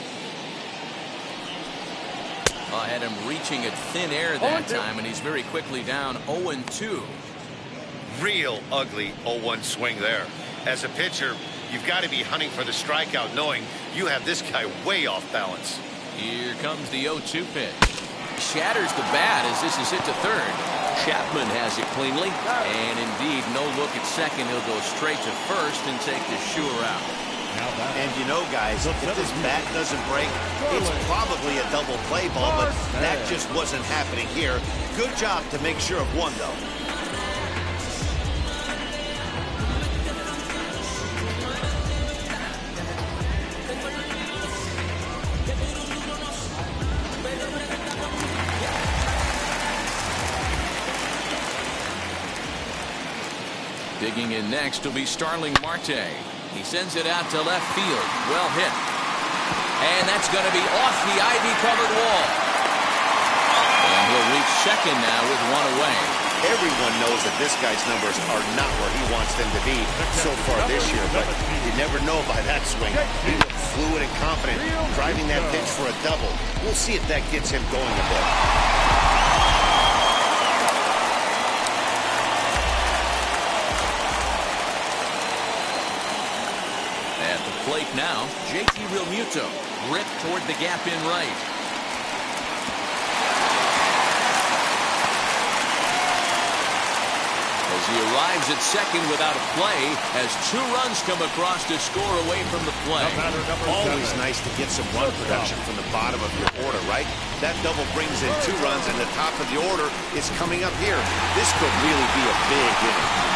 Had him reaching at thin air that time, and he's very quickly down 0-2. Real ugly 0-1 swing there. As a pitcher, you've got to be hunting for the strikeout, knowing you have this guy way off balance. Here comes the 0-2 pitch. Shatters the bat as this is hit to third. Chapman has it cleanly, and indeed, no look at second. He'll go straight to first and take the sure out. And you know, guys, if this bat doesn't break, it's probably a double play ball, but that just wasn't happening here. Good job to make sure of one, though. Digging in next will be Starling Marte. He sends it out to left field. Well hit. And that's going to be off the ivy-covered wall. And he'll reach second now with one away. Everyone knows that this guy's numbers are not where he wants them to be so far this year, but you never know by that swing. He looked fluid and confident, driving that pitch for a double. We'll see if that gets him going a bit. Plate now, JT Realmuto, ripped toward the gap in right. As he arrives at second without a play, as 2 runs come across to score away from the play. Always nice to get some run production from the bottom of your order, right? That double brings in 2 runs, and the top of the order is coming up here. This could really be a big inning.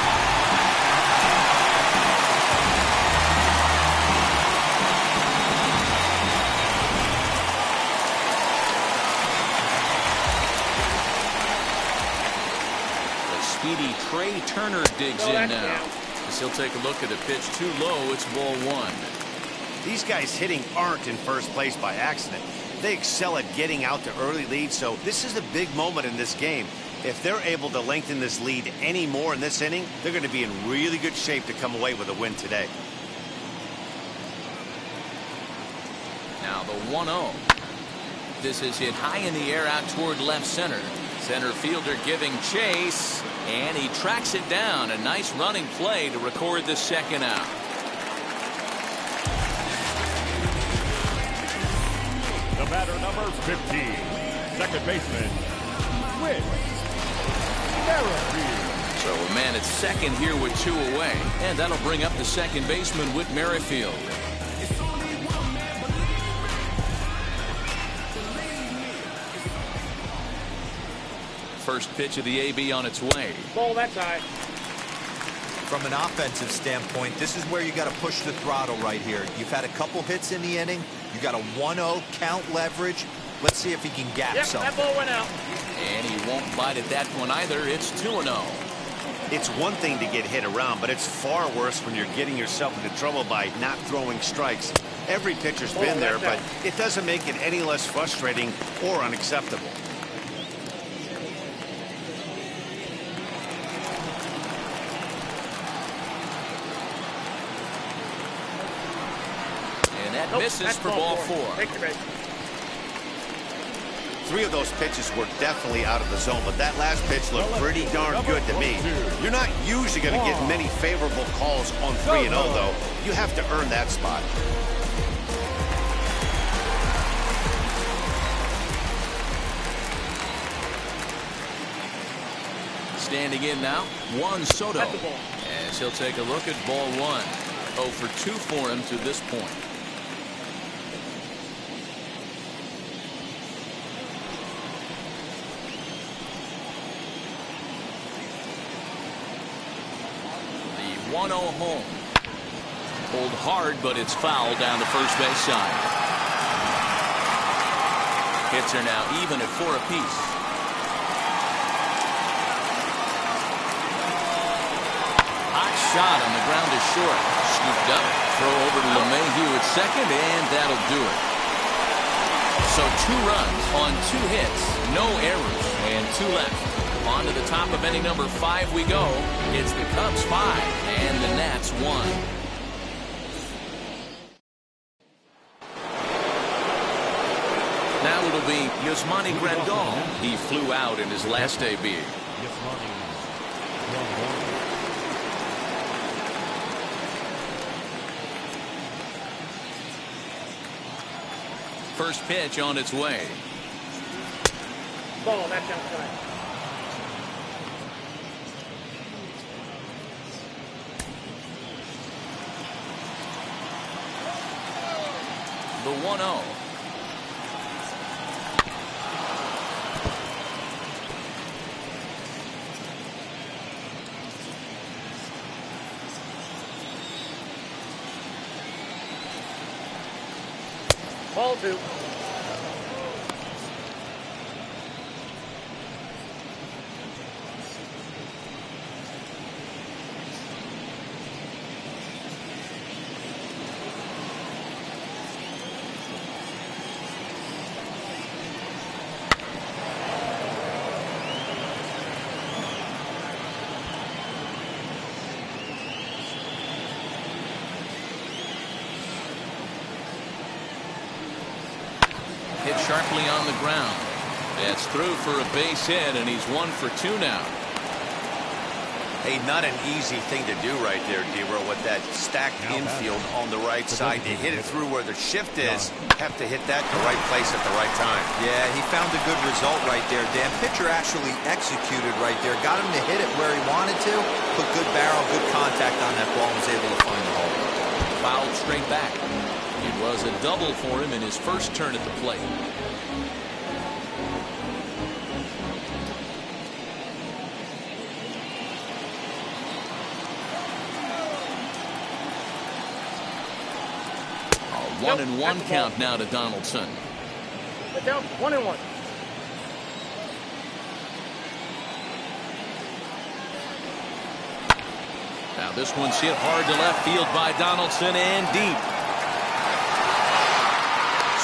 Speedy Trey Turner digs in now. As he'll take a look at a pitch too low. It's ball 1. These guys hitting aren't in first place by accident. They excel at getting out to early leads, so this is a big moment in this game. If they're able to lengthen this lead any more in this inning, they're going to be in really good shape to come away with a win today. Now the 1-0. This is hit high in the air out toward left center. Center fielder giving chase, and he tracks it down. A nice running play to record the second out. The batter, number 15, second baseman, Whit Merrifield. So a man at second here with 2 away, and that'll bring up the second baseman, Whit Merrifield. First pitch of the AB on its way. Ball that side. From an offensive standpoint, this is where you got to push the throttle right here. You've had a couple hits in the inning. You got a 1-0 count leverage. Let's see if he can gap something. That ball went out. And he won't bite at that one either. It's 2-0. It's one thing to get hit around, but it's far worse when you're getting yourself into trouble by not throwing strikes. Every pitcher's been there, but it doesn't make it any less frustrating or unacceptable. Misses for ball 4. Take the base. 3 of those pitches were definitely out of the zone, but that last pitch looked pretty darn good to me. You're not usually going to get many favorable calls on 3-0, though. You have to earn that spot. Standing in now, Juan Soto. As he'll take a look at ball 1. 0 for 2 for him to this point. The 1-0 home. Pulled hard, but it's foul down the first base side. Hits are now even at 4 apiece. Hot shot on the ground is short. Scooped up. Throw over to LeMahieu at second, and that'll do it. So 2 runs on 2 hits, no errors, and 2 left. On to the top of inning number 5 we go. It's the Cubs 5 and the Nats 1. Now it'll be Yasmani Grandal. He flew out in his last debut. Yasmani Grandal. First pitch on its way. Ball, that's outside. The 1-0. Ball 2. Hit sharply on the ground. It's through for a base hit, and he's 1 for 2 now. Hey, not an easy thing to do right there, D-Row, with that stacked infield on the right side. To hit it through where the shift is, have to hit that in the right place at the right time. Yeah, he found a good result right there, Dan. Pitcher actually executed right there. Got him to hit it where he wanted to. Put good barrel, good contact on that ball, and was able to find the hole. Fouled straight back. It was a double for him in his first turn at the plate. A 1-1 count now to Donaldson. Put down 1-1. Now this one's hit hard to left field by Donaldson and deep.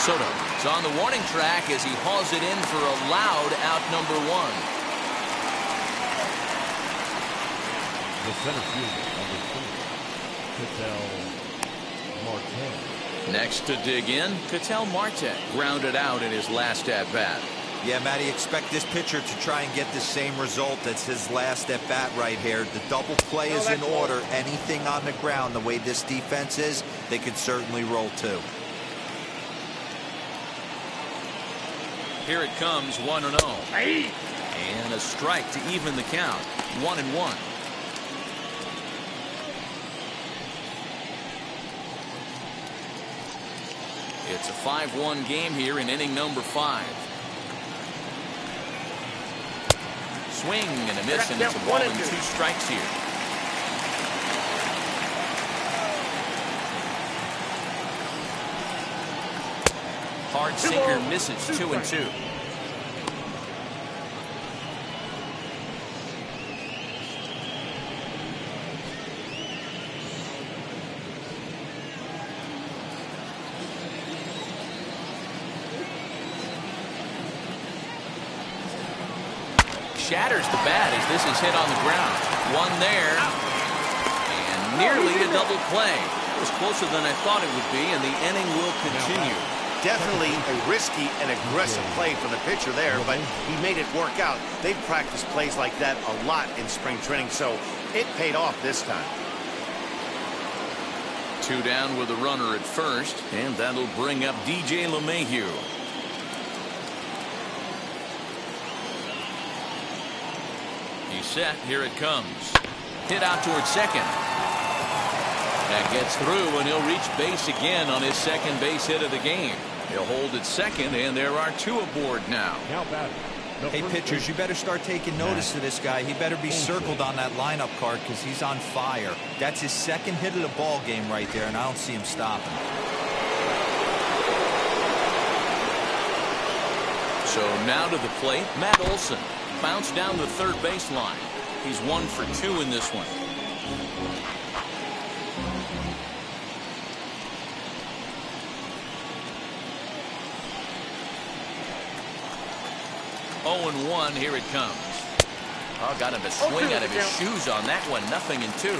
Soto is on the warning track as he hauls it in for a loud out number 1. The center fielder, number 4, Ketel Marte. Next to dig in, Ketel Marte grounded out in his last at-bat. Yeah, Matty, expect this pitcher to try and get the same result. That's his last at-bat right here. The double play is in order. Anything on the ground, the way this defense is, they could certainly roll too. Here it comes, 1-0. And a strike to even the count. 1-1. It's a 5-1 game here in inning number 5. Swing and a miss, and it's a ball and 2 strikes here. Hard sinker misses, 2-2. Shatters the bat as this is hit on the ground. 1 there. And nearly a double play. It was closer than I thought it would be, and the inning will continue. Definitely a risky and aggressive play from the pitcher there, but he made it work out. They've practiced plays like that a lot in spring training, so it paid off this time. 2 down with a runner at first, and that'll bring up DJ LeMahieu. He's set. Here it comes. Hit out towards second. That gets through, and he'll reach base again on his second base hit of the game. He'll hold at second, and there are 2 aboard now. Hey, pitchers, you better start taking notice of this guy. He better be circled on that lineup card because he's on fire. That's his second hit of the ball game right there, and I don't see him stopping. So now to the plate, Matt Olson. Bounced down the third baseline. He's 1 for 2 in this one. 0-1, here it comes. Oh, got him to swing out of his shoes on that one. 0-2.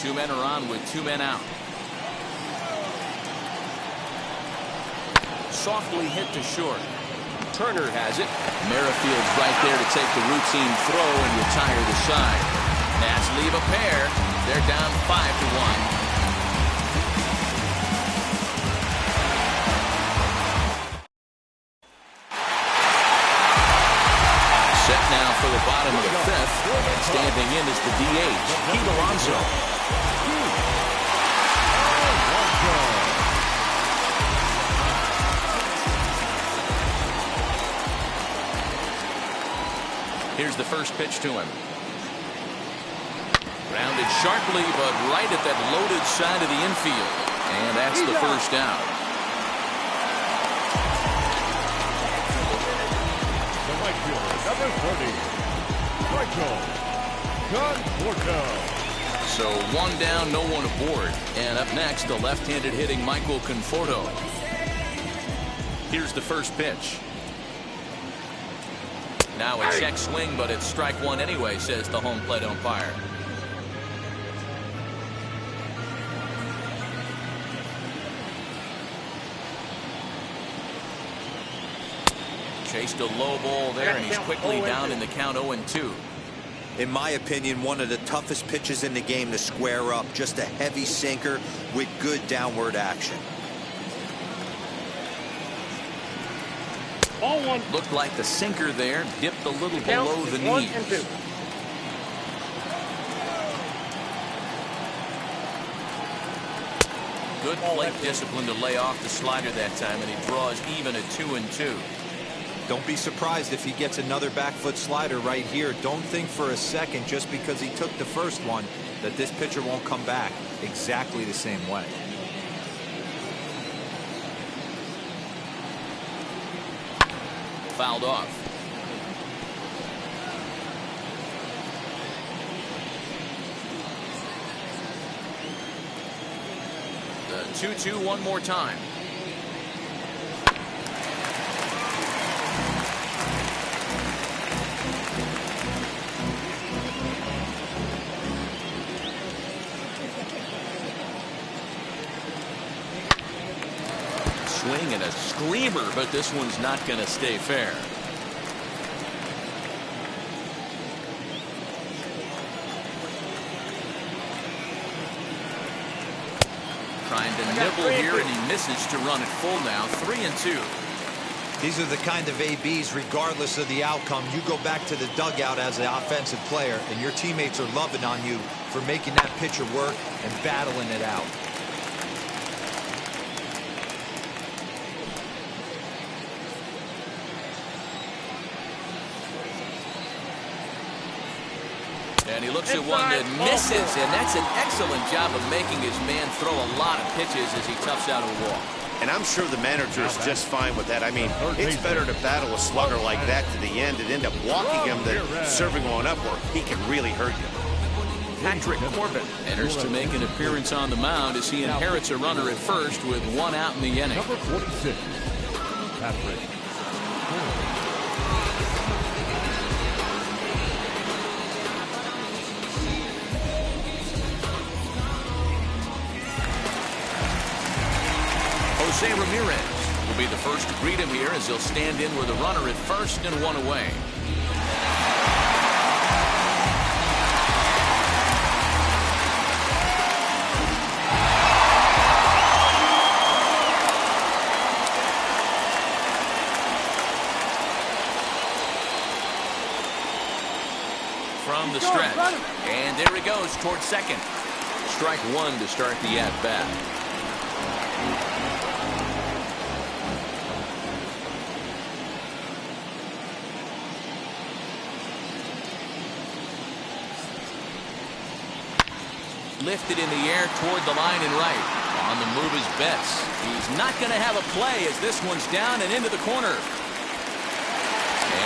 Two men are on with 2 men out. Softly hit to short. Turner has it. Merrifield's right there to take the routine throw and retire the side. Nats leave a pair. They're down 5-1. Set now for the bottom of the 5th. And standing in is the DH, Pete Alonso. Here's the first pitch to him. Rounded sharply, but right at that loaded side of the infield. And that's the first out. The right fielder, number 30, Michael Conforto. So 1 down, no one aboard. And up next, the left-handed hitting Michael Conforto. Here's the first pitch. Now a check swing, but it's strike 1 anyway, says the home plate umpire. Chased a low ball there, and he's quickly down in the count 0-2. In my opinion, one of the toughest pitches in the game to square up. Just a heavy sinker with good downward action. Ball 1. Looked like the sinker there dipped a little below the knees. 1-2. Good plate discipline to lay off the slider that time, and he draws even at 2-2. Don't be surprised if he gets another back foot slider right here. Don't think for a second, just because he took the first one, that this pitcher won't come back exactly the same way. Fouled off. The 2-2 one more time. Swing and a screamer, but this one's not going to stay fair. Trying to nibble here, and he misses to run it full now. 3-2. These are the kind of ABs, regardless of the outcome. You go back to the dugout as an offensive player, and your teammates are loving on you for making that pitcher work and battling it out. And he looks at one that misses, and that's an excellent job of making his man throw a lot of pitches as he toughs out a walk. And I'm sure the manager is just fine with that. I mean, it's better to battle a slugger like that to the end and end up walking him than serving one up where he can really hurt you. Patrick Corbin enters to make an appearance on the mound as he inherits a runner at first with 1 out in the inning. Number 46, Patrick Corbin. Jose Ramirez will be the first to greet him here as he'll stand in with a runner at first and 1 away. From the stretch, and there he goes towards second. Strike 1 to start the at-bat. Lifted in the air toward the line and right. On the move is Betts. He's not going to have a play as this one's down and into the corner.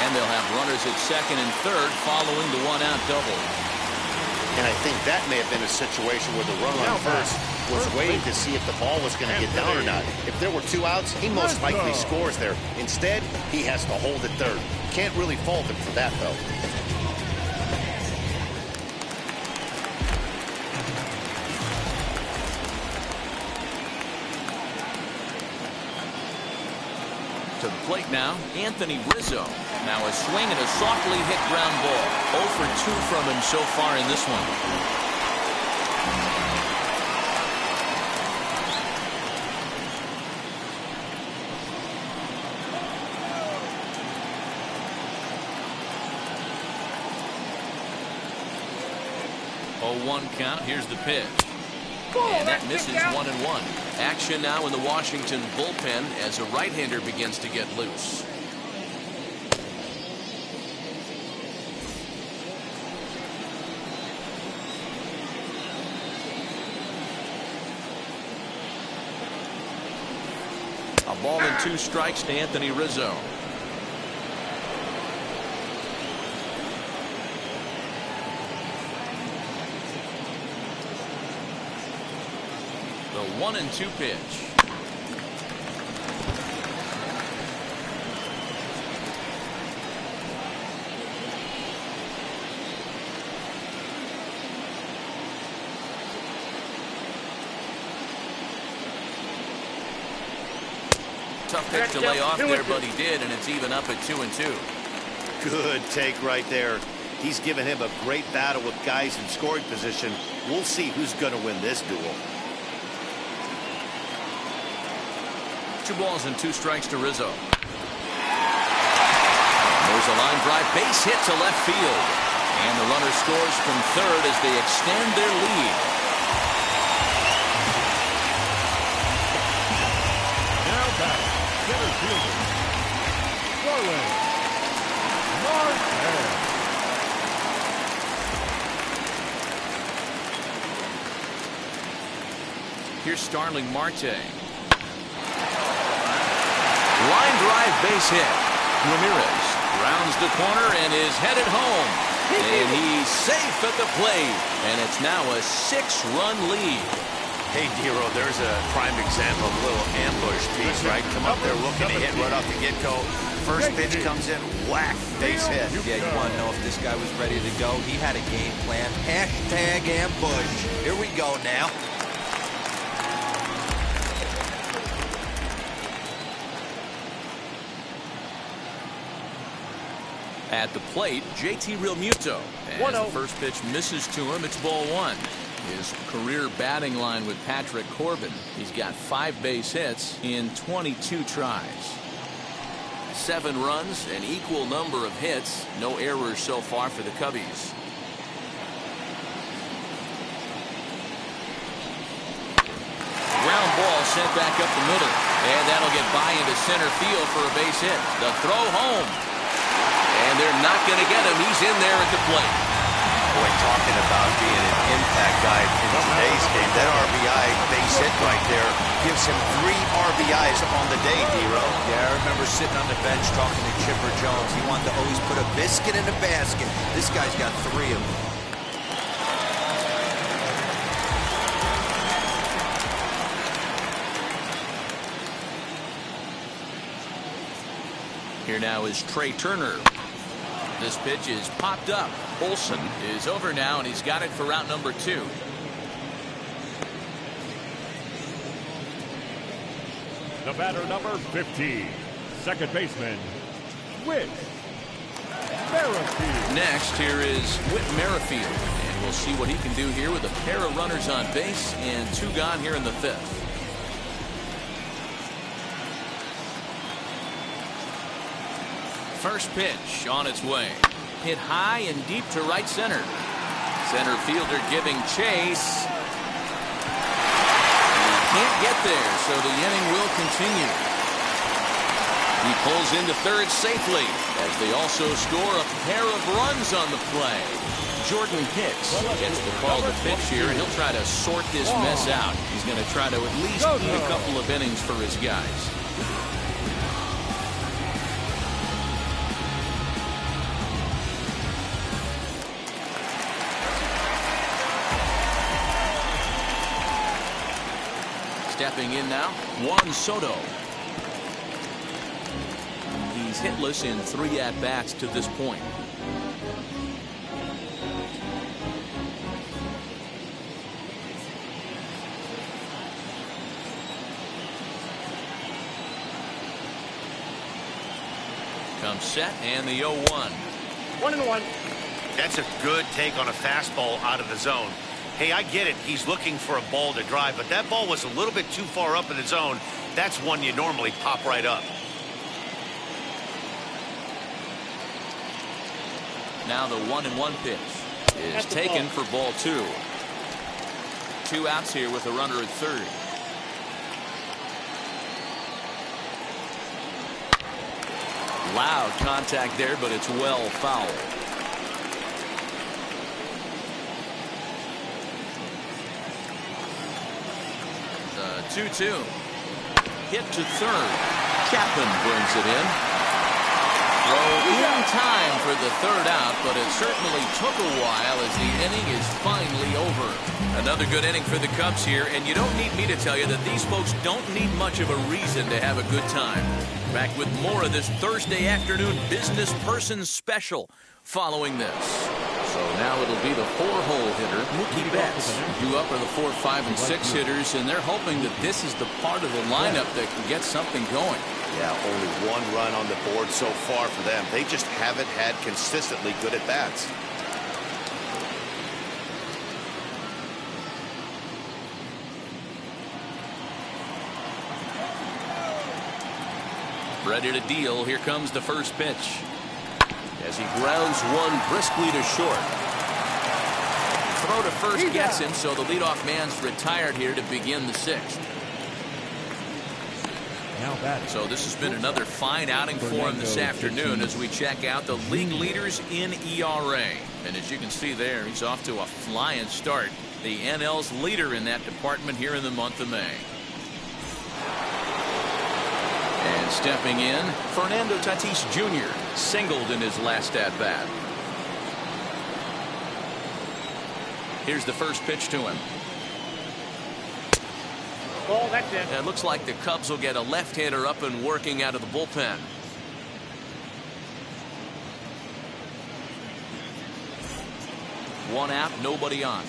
And they'll have runners at second and third following the 1-out double. And I think that may have been a situation where the run on first was waiting to see if the ball was going to get down or not. If there were 2 outs, he most likely scores there. Instead, he has to hold at third. Can't really fault him for that, though. To the plate now, Anthony Rizzo. Now a swing and a softly hit ground ball. 0 for 2 from him so far in this one. Oh, 1 count. Here's the pitch. And that misses 1-1. Action now in the Washington bullpen as a right-hander begins to get loose. A ball and 2 strikes to Anthony Rizzo. The 1-2 pitch. Tough pitch to lay off there, but he did, and it's even up at 2-2. Good take right there. He's given him a great battle with guys in scoring position. We'll see who's going to win this duel. 2 balls and 2 strikes to Rizzo. There's a line drive base hit to left field. And the runner scores from third as they extend their lead. Now back, center fielder, Starling Marte. Here's Starling Marte. Line drive base hit. Ramirez rounds the corner and is headed home. And he's safe at the plate. And it's now a 6-run lead. Hey, Dero, there's a prime example of a little ambush piece, right? Come up there looking to hit right off the get-go. First pitch comes in, whack, base hit. Yeah, you want to know if this guy was ready to go? He had a game plan. Hashtag ambush. Here we go now. At the plate, JT Realmuto. As the first pitch misses to him, it's ball 1. His career batting line with Patrick Corbin. He's got 5 base hits in 22 tries. 7 runs, an equal number of hits. No errors so far for the Cubbies. Ground ball sent back up the middle. And that'll get by into center field for a base hit. The throw home. And they're not going to get him. He's in there at the plate. Boy, talking about being an impact guy in today's game, that RBI base hit right there gives him 3 RBIs on the day, Dero. Yeah, I remember sitting on the bench talking to Chipper Jones. He wanted to always put a biscuit in a basket. This guy's got 3 of them. Here now is Trey Turner. This pitch is popped up. Olsen is over now, and he's got it for route number 2. The batter, number 15, second baseman, Whit Merrifield. Next, here is Whit Merrifield, and we'll see what he can do here with a pair of runners on base and 2 gone here in the 5th. First pitch on its way. Hit high and deep to right center. Center fielder giving chase. He can't get there, so the inning will continue. He pulls into third safely as they also score a pair of runs on the play. Jordan Hicks gets the call to pitch here, and he'll try to sort this mess out. He's going to try to at least eat a couple of innings for his guys. Stepping in now, Juan Soto. He's hitless in 3 at-bats to this point. Comes set and the 0-1. 1-1. That's a good take on a fastball out of the zone. Hey, I get it. He's looking for a ball to drive, but that ball was a little bit too far up in the zone. That's one you normally pop right up. Now the 1-1 pitch is taken for ball 2. 2 outs here with a runner at third. Loud contact there, but it's well foul. The 2-2. Hit to third. Chapman brings it in. Throw in time for the third out, but it certainly took a while as the inning is finally over. Another good inning for the Cubs here, and you don't need me to tell you that these folks don't need much of a reason to have a good time. Back with more of this Thursday afternoon business person special following this. So now it'll be the 4-hole hitter, Mookie Betts. Due up are the 4, 5, and 6 hitters, and they're hoping that this is the part of the lineup that can get something going. Yeah, only 1 run on the board so far for them. They just haven't had consistently good at-bats. Ready to deal. Here comes the first pitch. As he grounds one briskly to short. Throw to first gets him, so the leadoff man's retired here to begin the 6th. So this has been another fine outing for him this afternoon as we check out the league leaders in ERA. And as you can see there, he's off to a flying start. The NL's leader in that department here in the month of May. And stepping in, Fernando Tatis Jr. singled in his last at-bat. Here's the first pitch to him. Ball, that's it. It looks like the Cubs will get a left-hander up and working out of the bullpen. One out, nobody on.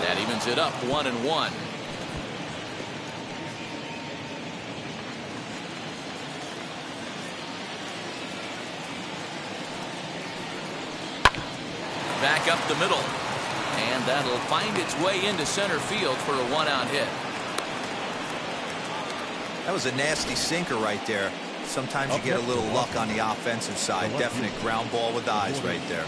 That evens it up, 1-1. Back up the middle. And that'll find its way into center field for a 1-out hit. That was a nasty sinker right there. Sometimes you get a little luck on the offensive side. Definite ground ball with eyes right there.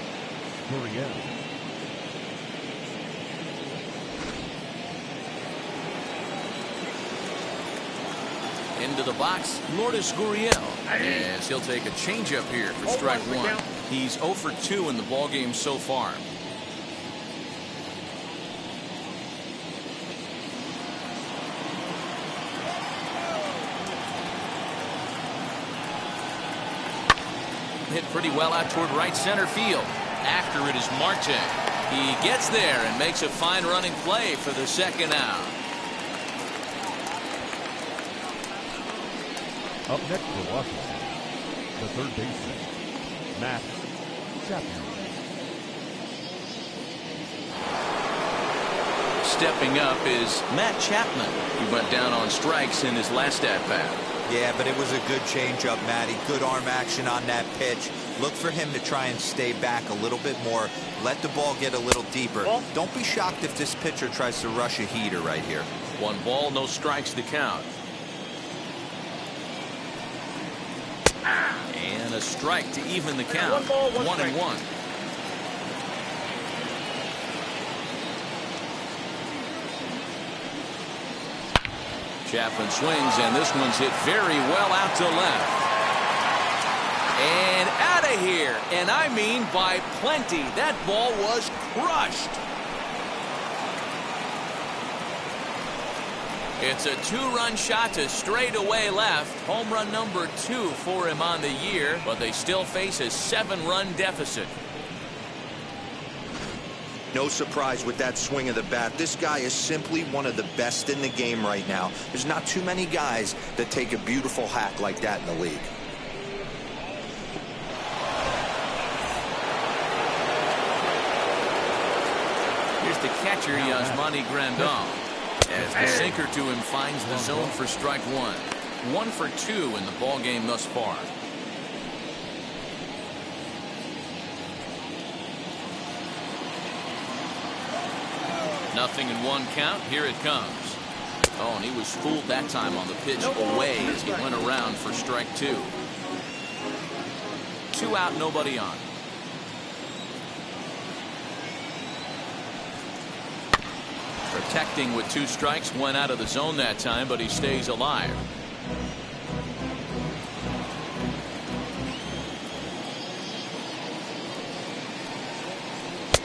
Into the box, Lourdes Gurriel, as he'll take a changeup here for strike 1. He's 0 for 2 in the ballgame so far. Hit pretty well out toward right center field. After it is Marte. He gets there and makes a fine running play for the 2nd out. Up next for Washington, the third baseman, Matt Chapman. Stepping up is Matt Chapman. He went down on strikes in his last at-bat. Yeah, but it was a good changeup, Matty. Good arm action on that pitch. Look for him to try and stay back a little bit more. Let the ball get a little deeper. Don't be shocked if this pitcher tries to rush a heater right here. 1 ball, no strikes to count. And a strike to even the count. 1-1. Chapman swings, and this one's hit very well out to left. And out of here. And I mean by plenty. That ball was crushed. It's a 2-run shot to straightaway left. Home run number 2 for him on the year, but they still face a 7-run deficit. No surprise with that swing of the bat. This guy is simply one of the best in the game right now. There's not too many guys that take a beautiful hack like that in the league. Here's the catcher, Yasmani Grandal. As the sinker to him finds the zone for strike one. 1 for 2 in the ball game thus far. Nothing in 1 count. Here it comes. Oh, and he was fooled that time on the pitch away as he went around for strike 2. 2 out, nobody on. Protecting with 2 strikes, went out of the zone that time, but he stays alive.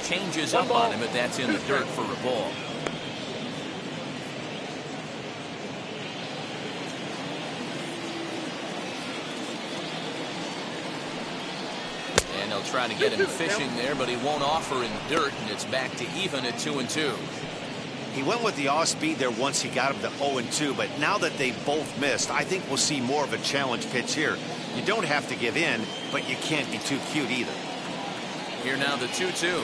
Changes up on him, but that's in the dirt for a ball. And they'll try to get him fishing there, but he won't offer in the dirt, and it's back to even at 2-2. He went with the off speed there once he got him to 0-2, but now that they both missed, I think we'll see more of a challenge pitch here. You don't have to give in, but you can't be too cute either. Here now the 2-2.